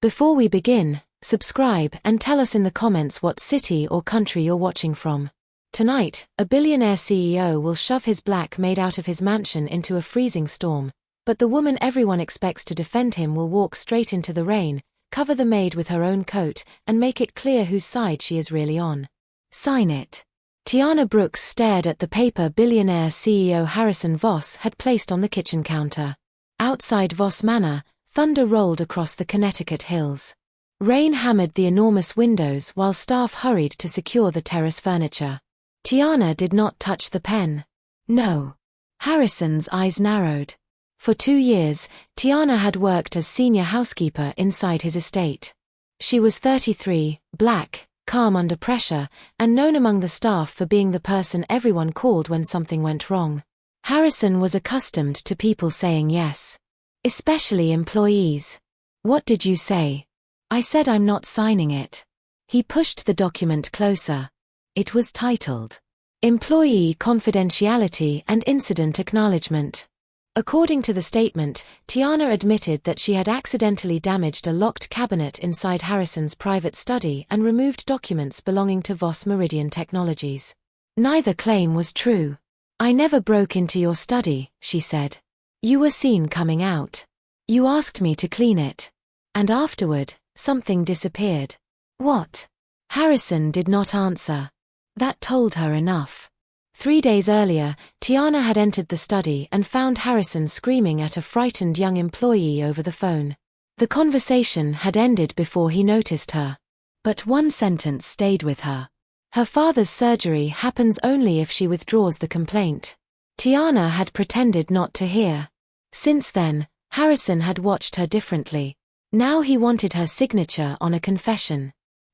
Before we begin, subscribe and tell us in the comments what city or country you're watching from. Tonight, a billionaire CEO will shove his black maid out of his mansion into a freezing storm, but the woman everyone expects to defend him will walk straight into the rain, cover the maid with her own coat, and make it clear whose side she is really on. Sign it. Tiana Brooks stared at the paper billionaire CEO Harrison Voss had placed on the kitchen counter. Outside Voss Manor, thunder rolled across the Connecticut hills. Rain hammered the enormous windows while staff hurried to secure the terrace furniture. Tiana did not touch the pen. No. Harrison's eyes narrowed. For 2 years, Tiana had worked as senior housekeeper inside his estate. She was 33, black, calm under pressure, and known among the staff for being the person everyone called when something went wrong. Harrison was accustomed to people saying yes. Especially employees. What did you say? I said I'm not signing it. He pushed the document closer. It was titled, Employee Confidentiality and Incident Acknowledgement. According to the statement, Tiana admitted that she had accidentally damaged a locked cabinet inside Harrison's private study and removed documents belonging to Voss Meridian Technologies. Neither claim was true. I never broke into your study, she said. You were seen coming out. You asked me to clean it. And afterward, something disappeared. What? Harrison did not answer. That told her enough. 3 days earlier, Tiana had entered the study and found Harrison screaming at a frightened young employee over the phone. The conversation had ended before he noticed her. But one sentence stayed with her. Her father's surgery happens only if she withdraws the complaint. Tiana had pretended not to hear. Since then, Harrison had watched her differently. Now he wanted her signature on a confession.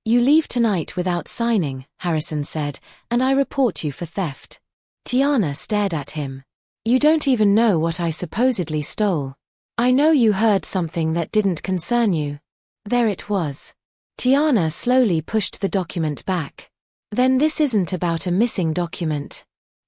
You leave tonight without signing, Harrison said, and I report you for theft. Tiana stared at him. You don't even know what I supposedly stole. I know you heard something that didn't concern you. There it was. Tiana slowly pushed the document back. Then this isn't about a missing document.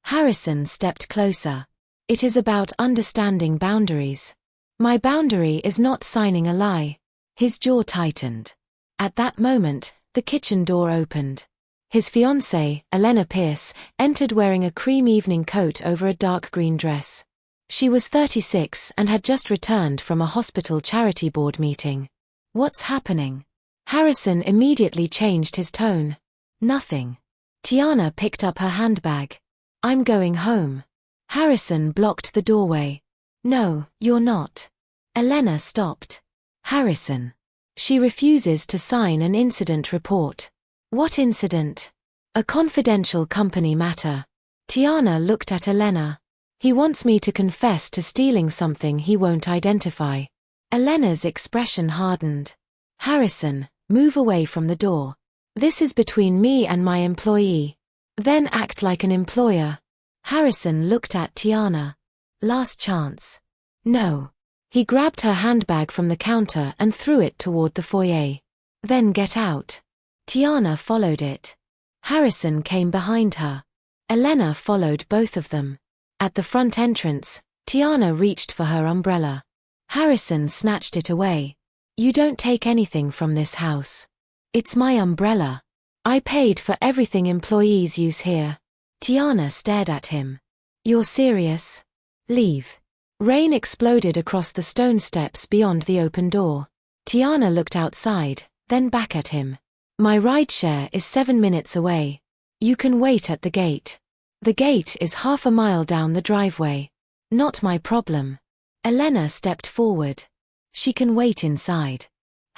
Harrison stepped closer. It is about understanding boundaries. My boundary is not signing a lie. His jaw tightened. At that moment, the kitchen door opened. His fiancée, Elena Pierce, entered wearing a cream evening coat over a dark green dress. She was 36 and had just returned from a hospital charity board meeting. What's happening? Harrison immediately changed his tone. Nothing. Tiana picked up her handbag. I'm going home. Harrison blocked the doorway. No, you're not. Elena stopped. Harrison. She refuses to sign an incident report. What incident? A confidential company matter. Tiana looked at Elena. He wants me to confess to stealing something he won't identify. Elena's expression hardened. Harrison, move away from the door. This is between me and my employee. Then act like an employer. Harrison looked at Tiana. Last chance. No. He grabbed her handbag from the counter and threw it toward the foyer. Then get out. Tiana followed it. Harrison came behind her. Elena followed both of them. At the front entrance, Tiana reached for her umbrella. Harrison snatched it away. You don't take anything from this house. It's my umbrella. I paid for everything employees use here. Tiana stared at him. You're serious? Leave. Rain exploded across the stone steps beyond the open door. Tiana looked outside, then back at him. My rideshare is 7 minutes away. You can wait at the gate. The gate is half a mile down the driveway. Not my problem. Elena stepped forward. She can wait inside.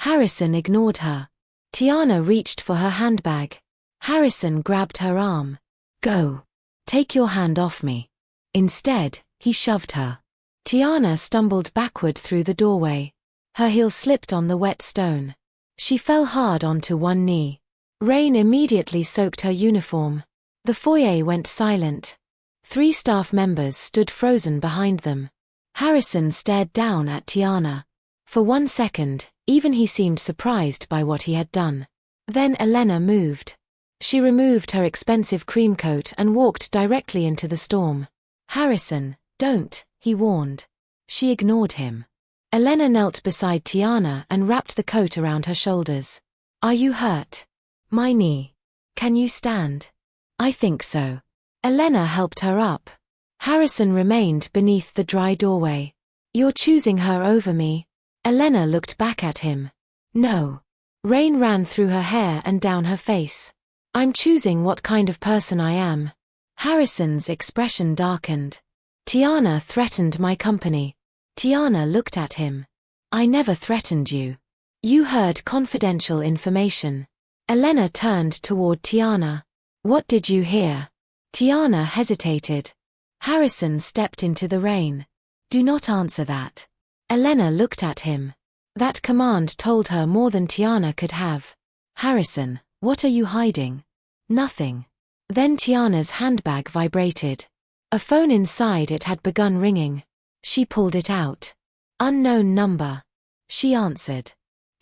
Harrison ignored her. Tiana reached for her handbag. Harrison grabbed her arm. Go. Take your hand off me. Instead, he shoved her. Tiana stumbled backward through the doorway. Her heel slipped on the wet stone. She fell hard onto one knee. Rain immediately soaked her uniform. The foyer went silent. 3 staff members stood frozen behind them. Harrison stared down at Tiana. For 1 second, even he seemed surprised by what he had done. Then Elena moved. She removed her expensive cream coat and walked directly into the storm. Harrison, don't, he warned. She ignored him. Elena knelt beside Tiana and wrapped the coat around her shoulders. Are you hurt? My knee. Can you stand? I think so. Elena helped her up. Harrison remained beneath the dry doorway. You're choosing her over me? Elena looked back at him. No. Rain ran through her hair and down her face. I'm choosing what kind of person I am. Harrison's expression darkened. Tiana threatened my company. Tiana looked at him. I never threatened you. You heard confidential information. Elena turned toward Tiana. What did you hear? Tiana hesitated. Harrison stepped into the rain. Do not answer that. Elena looked at him. That command told her more than Tiana could have. Harrison, what are you hiding? Nothing. Then Tiana's handbag vibrated. A phone inside it had begun ringing. She pulled it out. Unknown number. She answered.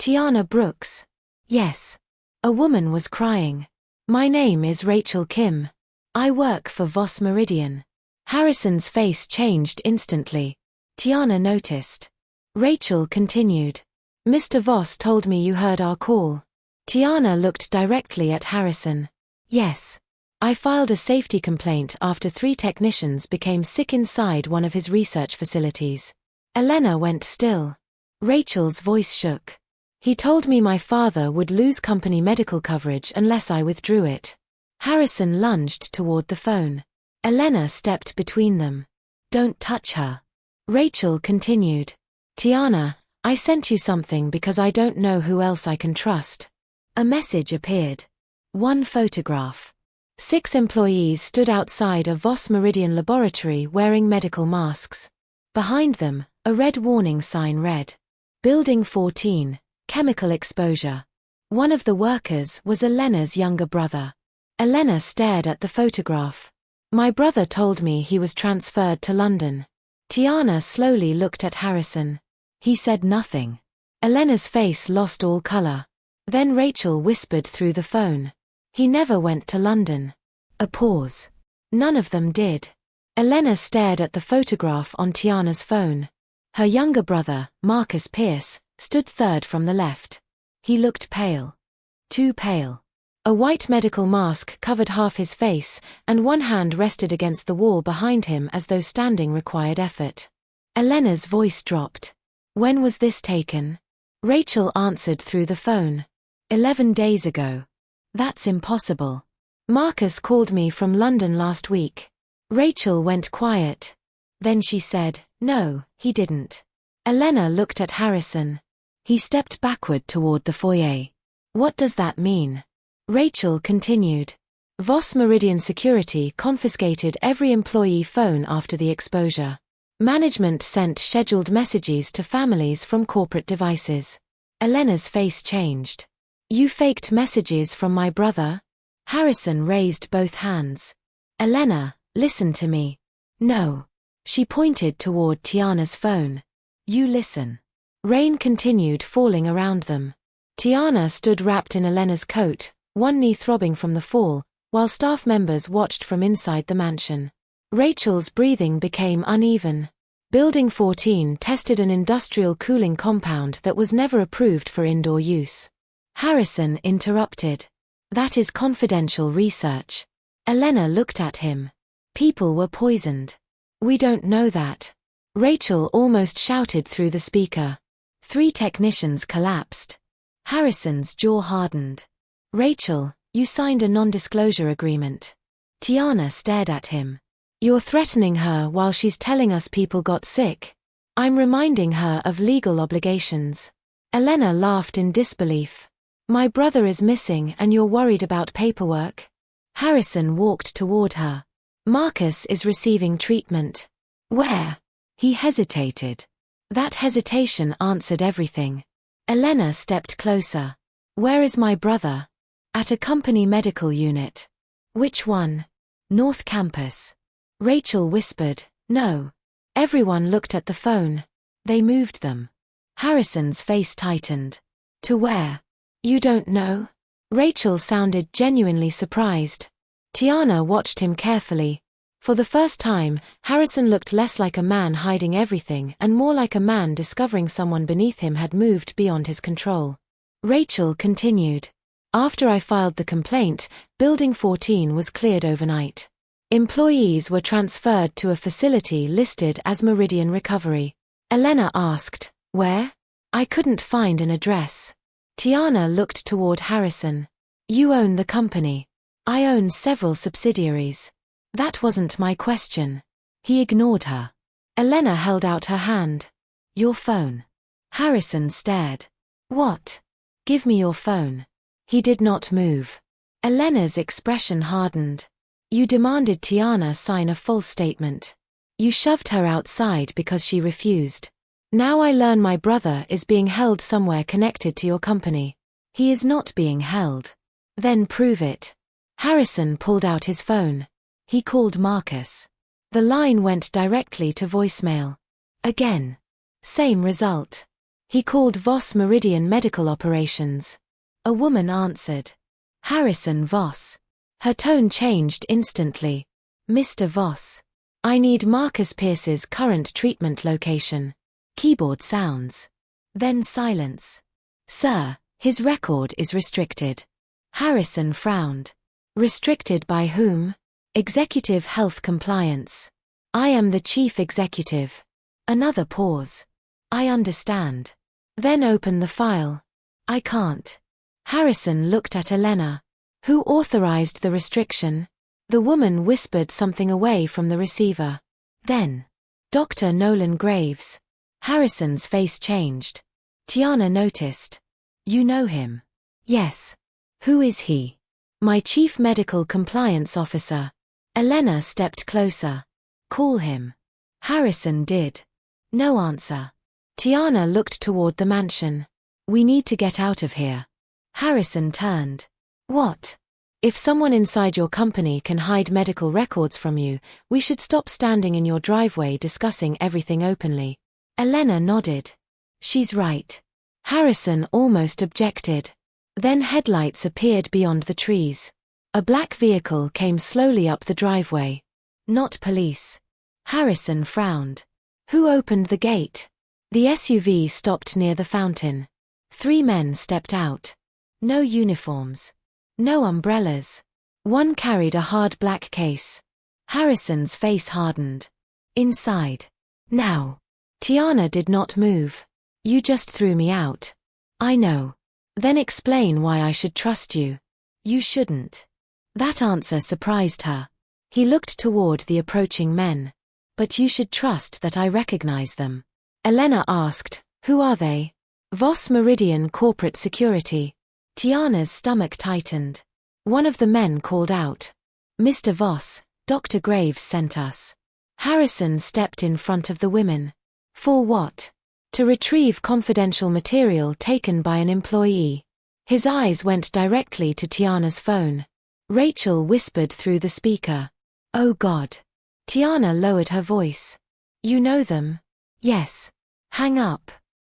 Tiana Brooks. Yes. A woman was crying. My name is Rachel Kim. I work for Voss Meridian. Harrison's face changed instantly. Tiana noticed. Rachel continued. Mr. Voss told me you heard our call. Tiana looked directly at Harrison. Yes. I filed a safety complaint after 3 technicians became sick inside one of his research facilities. Elena went still. Rachel's voice shook. He told me my father would lose company medical coverage unless I withdrew it. Harrison lunged toward the phone. Elena stepped between them. Don't touch her. Rachel continued. Tiana, I sent you something because I don't know who else I can trust. A message appeared. 1 photograph. 6 employees stood outside a Voss Meridian laboratory wearing medical masks. Behind them, a red warning sign read. Building 14, chemical exposure. One of the workers was Elena's younger brother. Elena stared at the photograph. My brother told me he was transferred to London. Tiana slowly looked at Harrison. He said nothing. Elena's face lost all color. Then Rachel whispered through the phone. He never went to London. A pause. None of them did. Elena stared at the photograph on Tiana's phone. Her younger brother, Marcus Pierce, stood third from the left. He looked pale. Too pale. A white medical mask covered half his face, and one hand rested against the wall behind him as though standing required effort. Elena's voice dropped. When was this taken? Rachel answered through the phone. 11 days ago. That's impossible. Marcus called me from London last week. Rachel went quiet. Then she said, no, he didn't. Elena looked at Harrison. He stepped backward toward the foyer. What does that mean? Rachel continued. Voss Meridian Security confiscated every employee phone after the exposure. Management sent scheduled messages to families from corporate devices. Elena's face changed. You faked messages from my brother? Harrison raised both hands. Elena, listen to me. No. She pointed toward Tiana's phone. You listen. Rain continued falling around them. Tiana stood wrapped in Elena's coat, one knee throbbing from the fall, while staff members watched from inside the mansion. Rachel's breathing became uneven. Building 14 tested an industrial cooling compound that was never approved for indoor use. Harrison interrupted. That is confidential research. Elena looked at him. People were poisoned. We don't know that. Rachel almost shouted through the speaker. 3 technicians collapsed. Harrison's jaw hardened. Rachel, you signed a non-disclosure agreement. Tiana stared at him. You're threatening her while she's telling us people got sick. I'm reminding her of legal obligations. Elena laughed in disbelief. My brother is missing and you're worried about paperwork? Harrison walked toward her. Marcus is receiving treatment. Where? He hesitated. That hesitation answered everything. Elena stepped closer. Where is my brother? At a company medical unit. Which one? North Campus. Rachel whispered, no. Everyone looked at the phone. They moved them. Harrison's face tightened. To where? You don't know? Rachel sounded genuinely surprised. Tiana watched him carefully. For the first time, Harrison looked less like a man hiding everything and more like a man discovering someone beneath him had moved beyond his control. Rachel continued. After I filed the complaint, Building 14 was cleared overnight. Employees were transferred to a facility listed as Meridian Recovery. Elena asked, "Where?" "I couldn't find an address." Tiana looked toward Harrison. "You own the company." "I own several subsidiaries." "That wasn't my question." He ignored her. Elena held out her hand. "Your phone." Harrison stared. "What?" "Give me your phone." He did not move. Elena's expression hardened. "You demanded Tiana sign a false statement. You shoved her outside because she refused. Now I learn my brother is being held somewhere connected to your company." "He is not being held." "Then prove it." Harrison pulled out his phone. He called Marcus. The line went directly to voicemail. Again. Same result. He called Voss Meridian Medical Operations. A woman answered. Harrison Voss. Her tone changed instantly. "Mr. Voss. I need Marcus Pierce's current treatment location." Keyboard sounds. Then silence. "Sir, his record is restricted." Harrison frowned. "Restricted by whom?" "Executive Health Compliance. I am the chief executive." Another pause. "I understand." "Then open the file." "I can't." Harrison looked at Elena. "Who authorized the restriction?" The woman whispered something away from the receiver. Then, "Dr. Nolan Graves." Harrison's face changed. Tiana noticed. "You know him?" "Yes." "Who is he?" "My chief medical compliance officer." Elena stepped closer. "Call him." Harrison did. No answer. Tiana looked toward the mansion. "We need to get out of here." Harrison turned. "What?" "If someone inside your company can hide medical records from you, we should stop standing in your driveway discussing everything openly." Elena nodded. "She's right." Harrison almost objected. Then headlights appeared beyond the trees. A black vehicle came slowly up the driveway. "Not police." Harrison frowned. "Who opened the gate?" The SUV stopped near the fountain. 3 men stepped out. No uniforms. No umbrellas. One carried a hard black case. Harrison's face hardened. "Inside. Now." Tiana did not move. "You just threw me out." "I know." "Then explain why I should trust you." "You shouldn't." That answer surprised her. He looked toward the approaching men. "But you should trust that I recognize them." Elena asked, "Who are they?" "Voss Meridian Corporate Security." Tiana's stomach tightened. One of the men called out. "Mr. Voss, Dr. Graves sent us." Harrison stepped in front of the women. "For what?" "To retrieve confidential material taken by an employee." His eyes went directly to Tiana's phone. Rachel whispered through the speaker. "Oh God." Tiana lowered her voice. "You know them?" "Yes." "Hang up."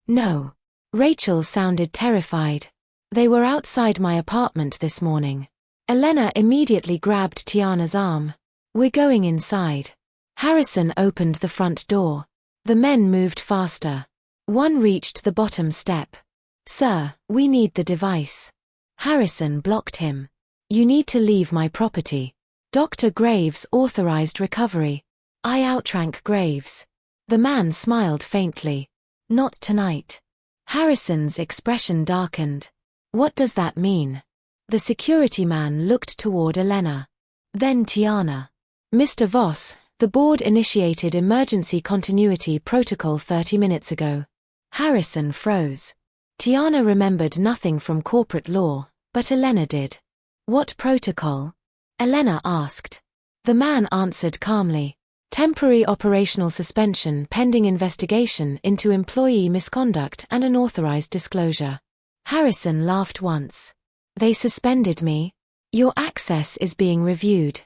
"No." Rachel sounded terrified. "They were outside my apartment this morning." Elena immediately grabbed Tiana's arm. "We're going inside." Harrison opened the front door. The men moved faster. One reached the bottom step. "Sir, we need the device." Harrison blocked him. "You need to leave my property." Dr. Graves authorized recovery. I outrank Graves. The man smiled faintly. "Not tonight." Harrison's expression darkened. "What does that mean?" The security man looked toward Elena. Then Tiana. "Mr. Voss, the board initiated emergency continuity protocol 30 minutes ago." Harrison froze. Tiana remembered nothing from corporate law, but Elena did. "What protocol?" Elena asked. The man answered calmly. "Temporary operational suspension pending investigation into employee misconduct and unauthorized disclosure." Harrison laughed once. "They suspended me?" "Your access is being reviewed."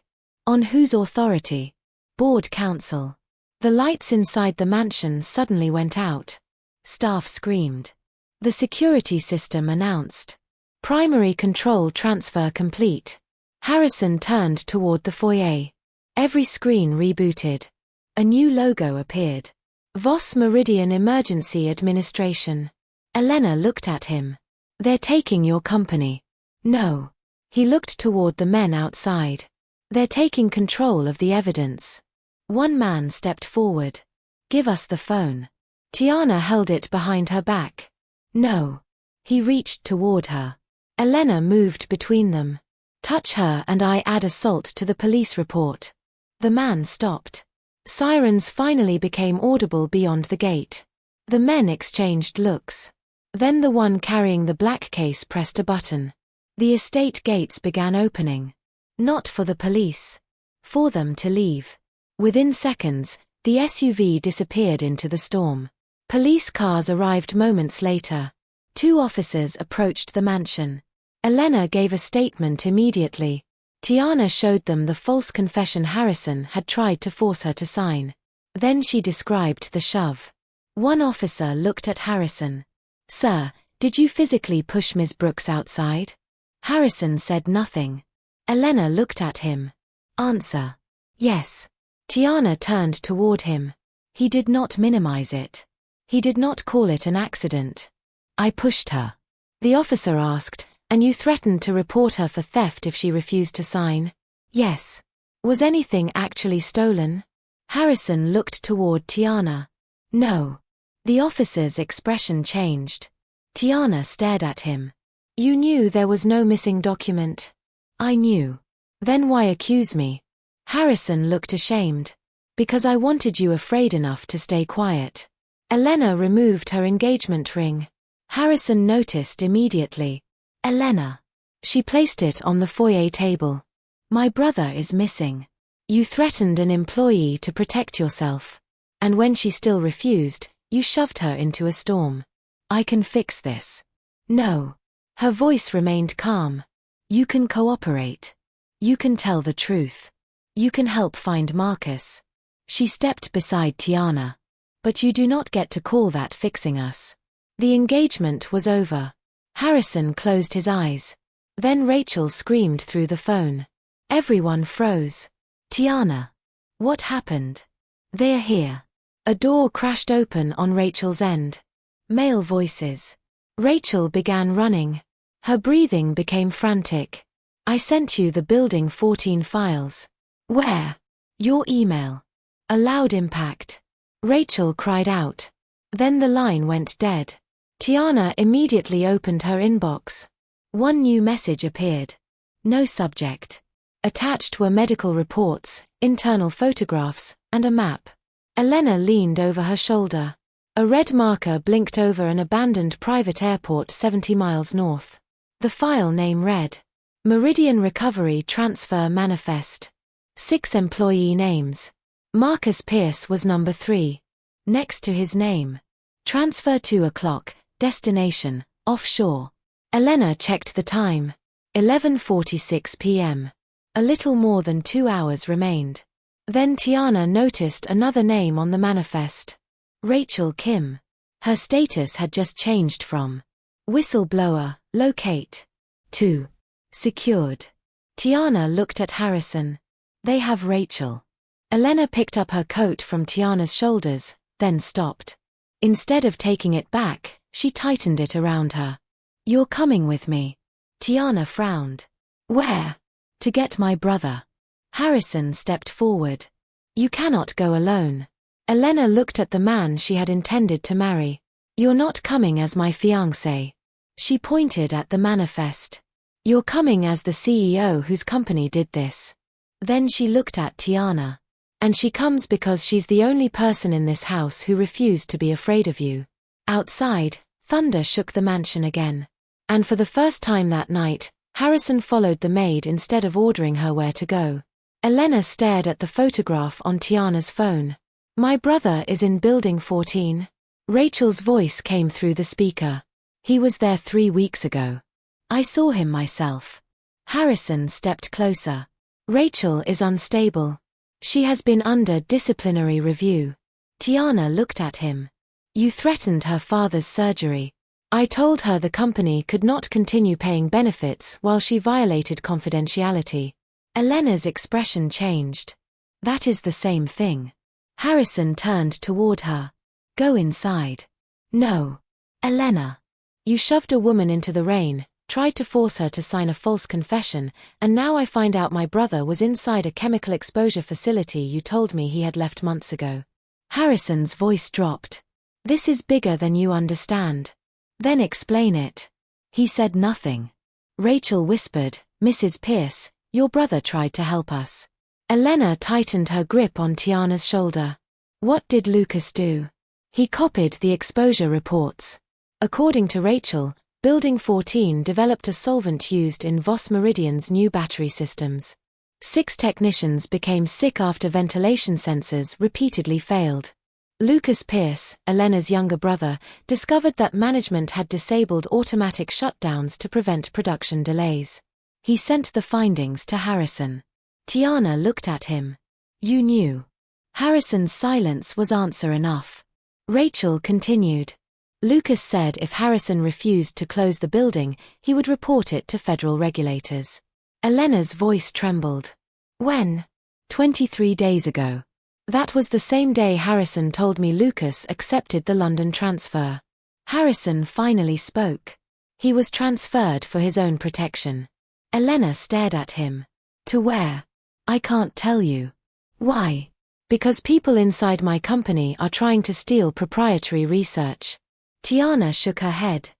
"On whose authority?" "Board counsel." The lights inside the mansion suddenly went out. Staff screamed. The security system announced. "Primary control transfer complete." Harrison turned toward the foyer. Every screen rebooted. A new logo appeared. Voss Meridian Emergency Administration. Elena looked at him. They're taking your company. No. He looked toward the men outside. They're taking control of the evidence. One man stepped forward. Give us the phone. Tiana held it behind her back. No. He reached toward her. Elena moved between them. Touch her and I add assault to the police report. The man stopped. Sirens finally became audible beyond the gate. The men exchanged looks. Then the one carrying the black case pressed a button. The estate gates began opening. Not for the police. For them to leave. Within seconds, the SUV disappeared into the storm. Police cars arrived moments later. 2 officers approached the mansion. Elena gave a statement immediately. Tiana showed them the false confession Harrison had tried to force her to sign. Then she described the shove. One officer looked at Harrison. Sir, did you physically push Ms. Brooks outside? Harrison said nothing. Elena looked at him. Answer. Yes. Tiana turned toward him. He did not minimize it. He did not call it an accident. I pushed her. The officer asked, and you threatened to report her for theft if she refused to sign? Yes. Was anything actually stolen? Harrison looked toward Tiana. No. The officer's expression changed. Tiana stared at him. You knew there was no missing document? I knew. Then why accuse me? Harrison looked ashamed. Because I wanted you afraid enough to stay quiet. Elena removed her engagement ring. Harrison noticed immediately. Elena. She placed it on the foyer table. My brother is missing. You threatened an employee to protect yourself. And when she still refused, you shoved her into a storm. I can fix this. No. Her voice remained calm. You can cooperate. You can tell the truth. You can help find Marcus. She stepped beside Tiana. But you do not get to call that fixing us. The engagement was over. Harrison closed his eyes. Then Rachel screamed through the phone. Everyone froze. Tiana. What happened? They're here. A door crashed open on Rachel's end. Male voices. Rachel began running. Her breathing became frantic. I sent you the Building 14 files. Where? Your email. A loud impact. Rachel cried out. Then the line went dead. Tiana immediately opened her inbox. One new message appeared. No subject. Attached were medical reports, internal photographs, and a map. Elena leaned over her shoulder. A red marker blinked over an abandoned private airport 70 miles north. The file name read, Meridian Recovery Transfer Manifest. 6 employee names. Marcus Pierce was number 3. Next to his name. Transfer 2 o'clock, destination, offshore. Elena checked the time. 11:46 p.m. A little more than 2 hours remained. Then Tiana noticed another name on the manifest. Rachel Kim. Her status had just changed from whistleblower, locate, to secured. Tiana looked at Harrison. They have Rachel. Elena picked up her coat from Tiana's shoulders, then stopped. Instead of taking it back, she tightened it around her. You're coming with me. Tiana frowned. Where? To get my brother. Harrison stepped forward. You cannot go alone. Elena looked at the man she had intended to marry. You're not coming as my fiancé. She pointed at the manifest. You're coming as the CEO whose company did this. Then she looked at Tiana. And she comes because she's the only person in this house who refused to be afraid of you. Outside, thunder shook the mansion again. And for the first time that night, Harrison followed the maid instead of ordering her where to go. Elena stared at the photograph on Tiana's phone. My brother is in Building 14. Rachel's voice came through the speaker. He was there 3 weeks ago. I saw him myself. Harrison stepped closer. Rachel is unstable. She has been under disciplinary review. Tiana looked at him. You threatened her father's surgery. I told her the company could not continue paying benefits while she violated confidentiality. Elena's expression changed. That is the same thing. Harrison turned toward her. Go inside. No. Elena. You shoved a woman into the rain, tried to force her to sign a false confession, and now I find out my brother was inside a chemical exposure facility you told me he had left months ago. Harrison's voice dropped. This is bigger than you understand. Then explain it. He said nothing. Rachel whispered, Mrs. Pierce, your brother tried to help us. Elena tightened her grip on Tiana's shoulder. What did Lucas do? He copied the exposure reports. According to Rachel, Building 14 developed a solvent used in Voss Meridian's new battery systems. 6 technicians became sick after ventilation sensors repeatedly failed. Lucas Pierce, Elena's younger brother, discovered that management had disabled automatic shutdowns to prevent production delays. He sent the findings to Harrison. Tiana looked at him. You knew. Harrison's silence was answer enough. Rachel continued. Lucas said if Harrison refused to close the building, he would report it to federal regulators. Elena's voice trembled. When? 23 days ago. That was the same day Harrison told me Lucas accepted the London transfer. Harrison finally spoke. He was transferred for his own protection. Elena stared at him. To where? I can't tell you. Why? Because people inside my company are trying to steal proprietary research. Tiana shook her head.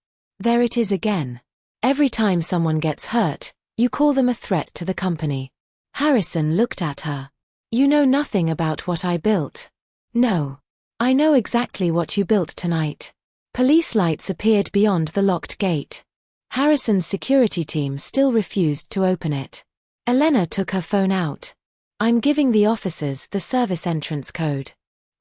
There it is again. Every time someone gets hurt, you call them a threat to the company. Harrison looked at her. You know nothing about what I built. No. I know exactly what you built tonight. Police lights appeared beyond the locked gate. Harrison's security team still refused to open it. Elena took her phone out. I'm giving the officers the service entrance code.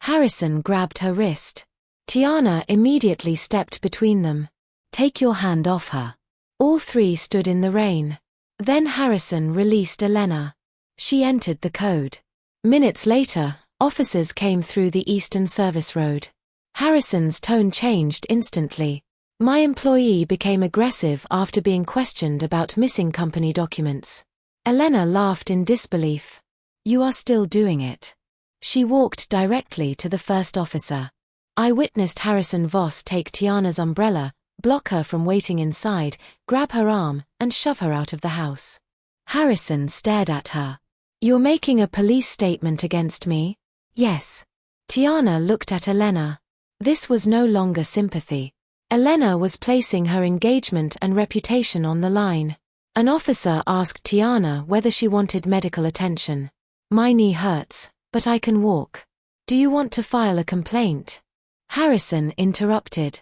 Harrison grabbed her wrist. Tiana immediately stepped between them. Take your hand off her. All 3 stood in the rain. Then Harrison released Elena. She entered the code. Minutes later, officers came through the Eastern Service Road. Harrison's tone changed instantly. My employee became aggressive after being questioned about missing company documents. Elena laughed in disbelief. You are still doing it. She walked directly to the first officer. I witnessed Harrison Voss take Tiana's umbrella, block her from waiting inside, grab her arm, and shove her out of the house. Harrison stared at her. You're making a police statement against me? Yes. Tiana looked at Elena. This was no longer sympathy. Elena was placing her engagement and reputation on the line. An officer asked Tiana whether she wanted medical attention. My knee hurts, but I can walk. Do you want to file a complaint? Harrison interrupted.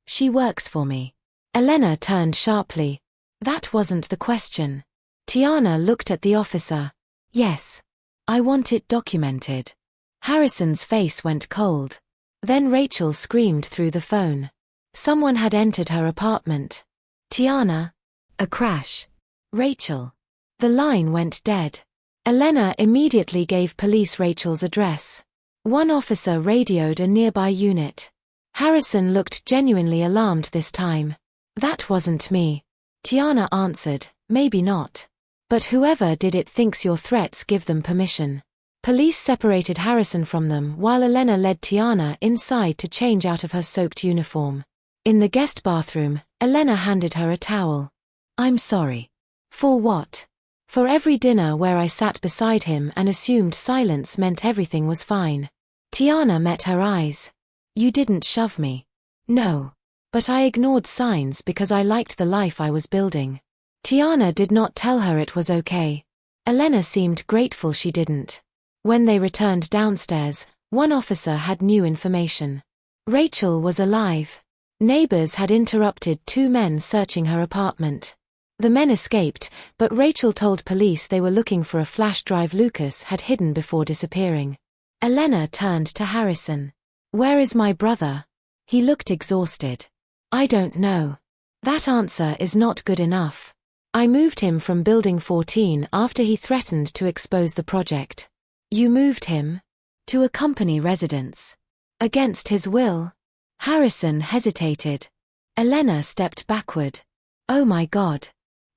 She works for me. Elena turned sharply. That wasn't the question. Tiana looked at the officer. Yes. I want it documented. Harrison's face went cold. Then Rachel screamed through the phone. Someone had entered her apartment. Tiana. A crash. Rachel. The line went dead. Elena immediately gave police Rachel's address. One officer radioed a nearby unit. Harrison looked genuinely alarmed this time. That wasn't me. Tiana answered, maybe not. But whoever did it thinks your threats give them permission. Police separated Harrison from them while Elena led Tiana inside to change out of her soaked uniform. In the guest bathroom, Elena handed her a towel. I'm sorry. For what? For every dinner where I sat beside him and assumed silence meant everything was fine. Tiana met her eyes. You didn't shove me. No. But I ignored signs because I liked the life I was building. Tiana did not tell her it was okay. Elena seemed grateful she didn't. When they returned downstairs, one officer had new information. Rachel was alive. Neighbors had interrupted 2 men searching her apartment. The men escaped, but Rachel told police they were looking for a flash drive Lucas had hidden before disappearing. Elena turned to Harrison. Where is my brother? He looked exhausted. I don't know. That answer is not good enough. I moved him from Building 14 after he threatened to expose the project. You moved him? To a company residence. Against his will? Harrison hesitated. Elena stepped backward. Oh my God.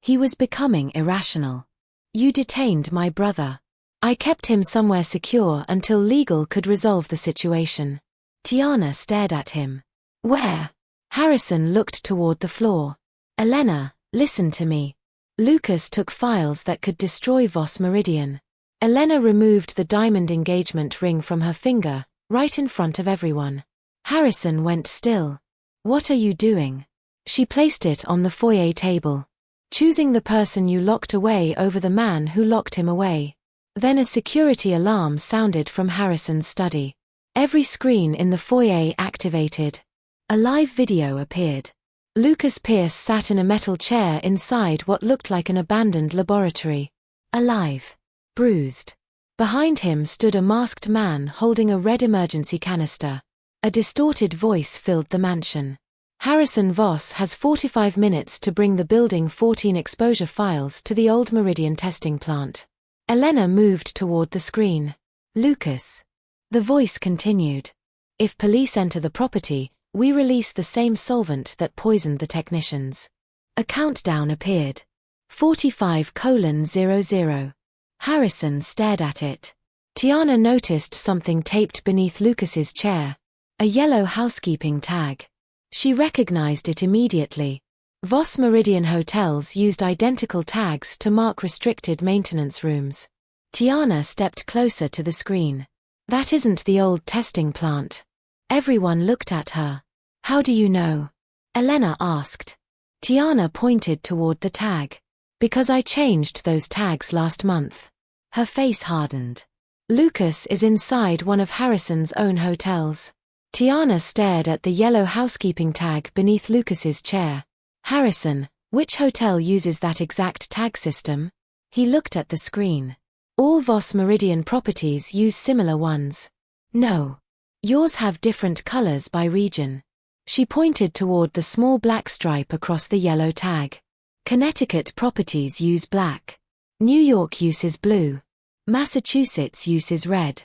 He was becoming irrational. You detained my brother. I kept him somewhere secure until legal could resolve the situation. Tiana stared at him. Where? Harrison looked toward the floor. Elena, listen to me. Lucas took files that could destroy Voss Meridian. Elena removed the diamond engagement ring from her finger, right in front of everyone. Harrison went still. What are you doing? She placed it on the foyer table. Choosing the person you locked away over the man who locked him away. Then a security alarm sounded from Harrison's study. Every screen in the foyer activated. A live video appeared. Lucas Pierce sat in a metal chair inside what looked like an abandoned laboratory. Alive. Bruised. Behind him stood a masked man holding a red emergency canister. A distorted voice filled the mansion. Harrison Voss has 45 minutes to bring the Building 14 exposure files to the old Meridian testing plant. Elena moved toward the screen. Lucas. The voice continued. If police enter the property, we release the same solvent that poisoned the technicians. A countdown appeared. 45:00. Harrison stared at it. Tiana noticed something taped beneath Lucas's chair. A yellow housekeeping tag. She recognized it immediately. Voss Meridian hotels used identical tags to mark restricted maintenance rooms. Tiana stepped closer to the screen. That isn't the old testing plant. Everyone looked at her. How do you know? Elena asked. Tiana pointed toward the tag. Because I changed those tags last month. Her face hardened. Lucas is inside one of Harrison's own hotels. Tiana stared at the yellow housekeeping tag beneath Lucas's chair. Harrison, which hotel uses that exact tag system? He looked at the screen. All Voss Meridian properties use similar ones. No. Yours have different colors by region. She pointed toward the small black stripe across the yellow tag. Connecticut properties use black. New York uses blue. Massachusetts uses red.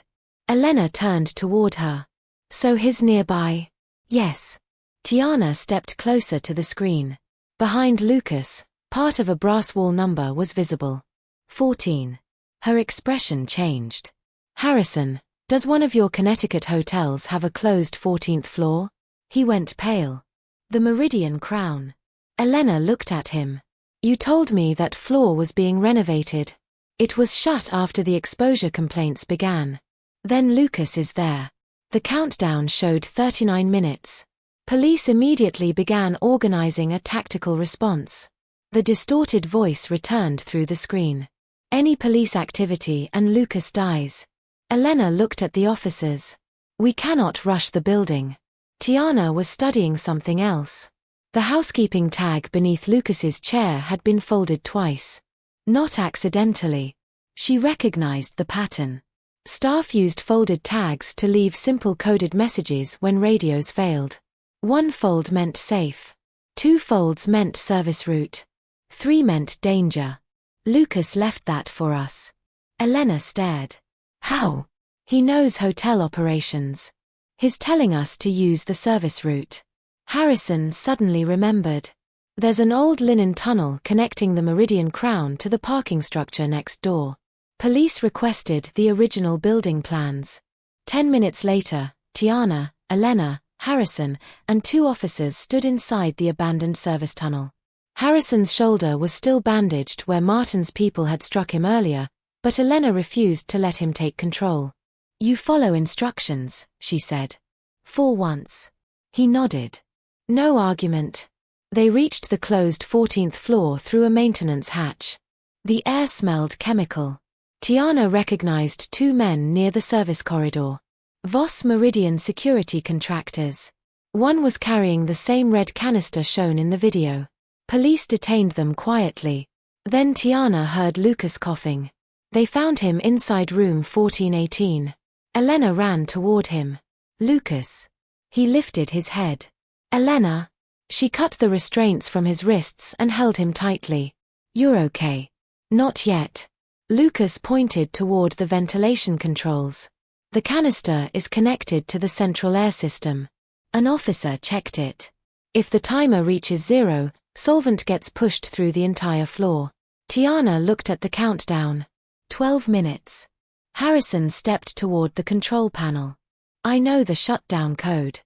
Elena turned toward her. So his nearby? Yes. Tiana stepped closer to the screen. Behind Lucas, part of a brass wall number was visible. 14. Her expression changed. Harrison, does one of your Connecticut hotels have a closed 14th floor? He went pale. The Meridian Crown. Elena looked at him. You told me that floor was being renovated. It was shut after the exposure complaints began. Then Lucas is there. The countdown showed 39 minutes. Police immediately began organizing a tactical response. The distorted voice returned through the screen. Any police activity and Lucas dies. Elena looked at the officers. We cannot rush the building. Tiana was studying something else. The housekeeping tag beneath Lucas's chair had been folded twice. Not accidentally. She recognized the pattern. Staff used folded tags to leave simple coded messages when radios failed. 1 fold meant safe. 2 folds meant service route. 3 meant danger. Lucas left that for us. Elena stared. How? He knows hotel operations. He's telling us to use the service route. Harrison suddenly remembered. There's an old linen tunnel connecting the Meridian Crown to the parking structure next door. Police requested the original building plans. 10 minutes later, Tiana, Elena, Harrison, and 2 officers stood inside the abandoned service tunnel. Harrison's shoulder was still bandaged where Martin's people had struck him earlier, but Elena refused to let him take control. You follow instructions, she said. For once. He nodded. No argument. They reached the closed 14th floor through a maintenance hatch. The air smelled chemical. Tiana recognized 2 men near the service corridor. Voss Meridian security contractors. One was carrying the same red canister shown in the video. Police detained them quietly. Then Tiana heard Lucas coughing. They found him inside room 1418. Elena ran toward him. Lucas. He lifted his head. Elena. She cut the restraints from his wrists and held him tightly. You're okay. Not yet. Lucas pointed toward the ventilation controls. The canister is connected to the central air system. An officer checked it. If the timer reaches 0, solvent gets pushed through the entire floor. Tiana looked at the countdown. 12 minutes. Harrison stepped toward the control panel. I know the shutdown code.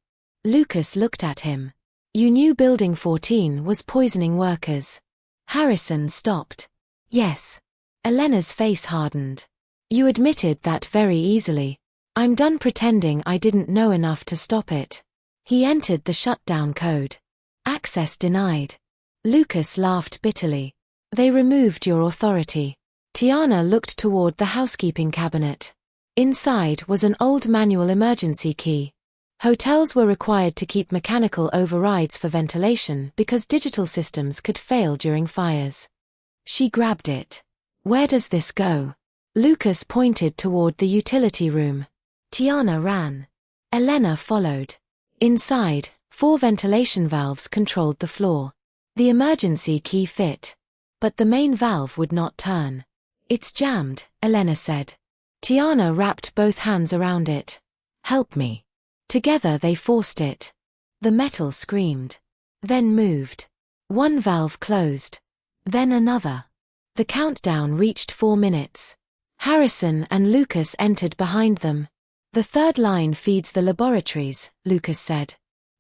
Lucas looked at him. You knew Building 14 was poisoning workers. Harrison stopped. Yes. Elena's face hardened. You admitted that very easily. I'm done pretending I didn't know enough to stop it. He entered the shutdown code. Access denied. Lucas laughed bitterly. They removed your authority. Tiana looked toward the housekeeping cabinet. Inside was an old manual emergency key. Hotels were required to keep mechanical overrides for ventilation because digital systems could fail during fires. She grabbed it. Where does this go? Lucas pointed toward the utility room. Tiana ran. Elena followed. Inside, 4 ventilation valves controlled the floor. The emergency key fit. But the main valve would not turn. It's jammed, Elena said. Tiana wrapped both hands around it. Help me. Together they forced it. The metal screamed. Then moved. One valve closed. Then another. The countdown reached 4 minutes. Harrison and Lucas entered behind them. The third line feeds the laboratories, Lucas said.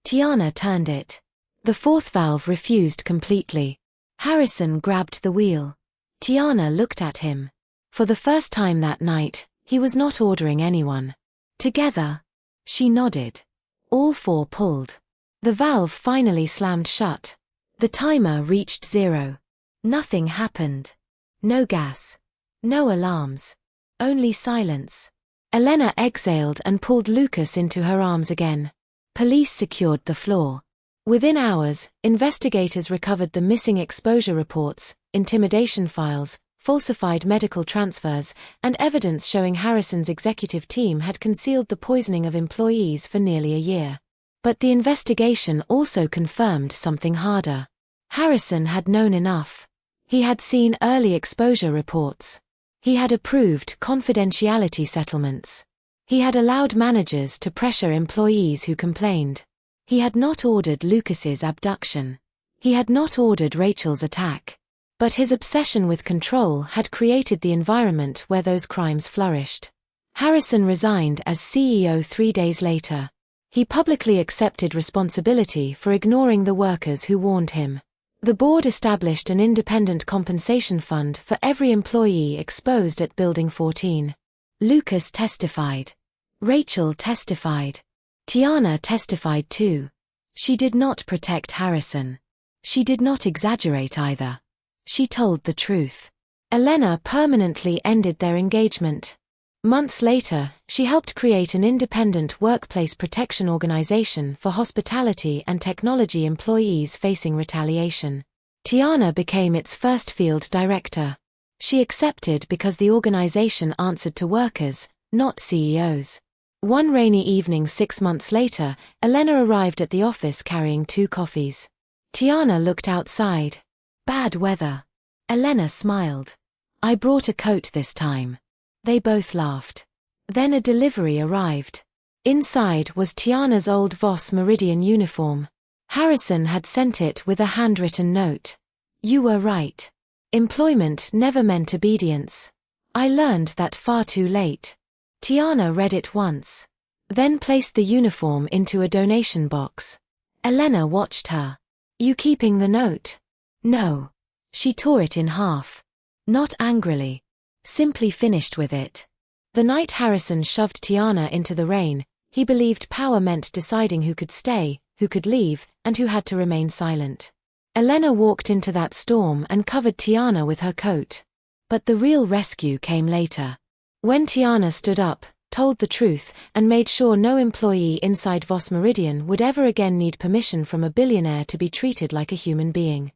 Tiana turned it. The 4th valve refused completely. Harrison grabbed the wheel. Tiana looked at him. For the first time that night, he was not ordering anyone. Together. She nodded. All 4 pulled. The valve finally slammed shut. The timer reached 0. Nothing happened. No gas. No alarms. Only silence. Elena exhaled and pulled Lucas into her arms again. Police secured the floor. Within hours, investigators recovered the missing exposure reports, intimidation files, falsified medical transfers, and evidence showing Harrison's executive team had concealed the poisoning of employees for nearly a year. But the investigation also confirmed something harder. Harrison had known enough. He had seen early exposure reports. He had approved confidentiality settlements. He had allowed managers to pressure employees who complained. He had not ordered Lucas's abduction. He had not ordered Rachel's attack. But his obsession with control had created the environment where those crimes flourished. Harrison resigned as CEO 3 days later. He publicly accepted responsibility for ignoring the workers who warned him. The board established an independent compensation fund for every employee exposed at Building 14. Lucas testified. Rachel testified. Tiana testified too. She did not protect Harrison. She did not exaggerate either. She told the truth. Elena permanently ended their engagement. Months later, she helped create an independent workplace protection organization for hospitality and technology employees facing retaliation. Tiana became its first field director. She accepted because the organization answered to workers, not CEOs. One rainy evening 6 months later, Elena arrived at the office carrying 2 coffees. Tiana looked outside. Bad weather. Elena smiled. I brought a coat this time. They both laughed. Then a delivery arrived. Inside was Tiana's old Voss Meridian uniform. Harrison had sent it with a handwritten note. You were right. Employment never meant obedience. I learned that far too late. Tiana read it once. Then placed the uniform into a donation box. Elena watched her. You keeping the note? No. She tore it in half. Not angrily. Simply finished with it. The night Harrison shoved Tiana into the rain, he believed power meant deciding who could stay, who could leave, and who had to remain silent. Elena walked into that storm and covered Tiana with her coat. But the real rescue came later. When Tiana stood up, told the truth, and made sure no employee inside Voss Meridian would ever again need permission from a billionaire to be treated like a human being.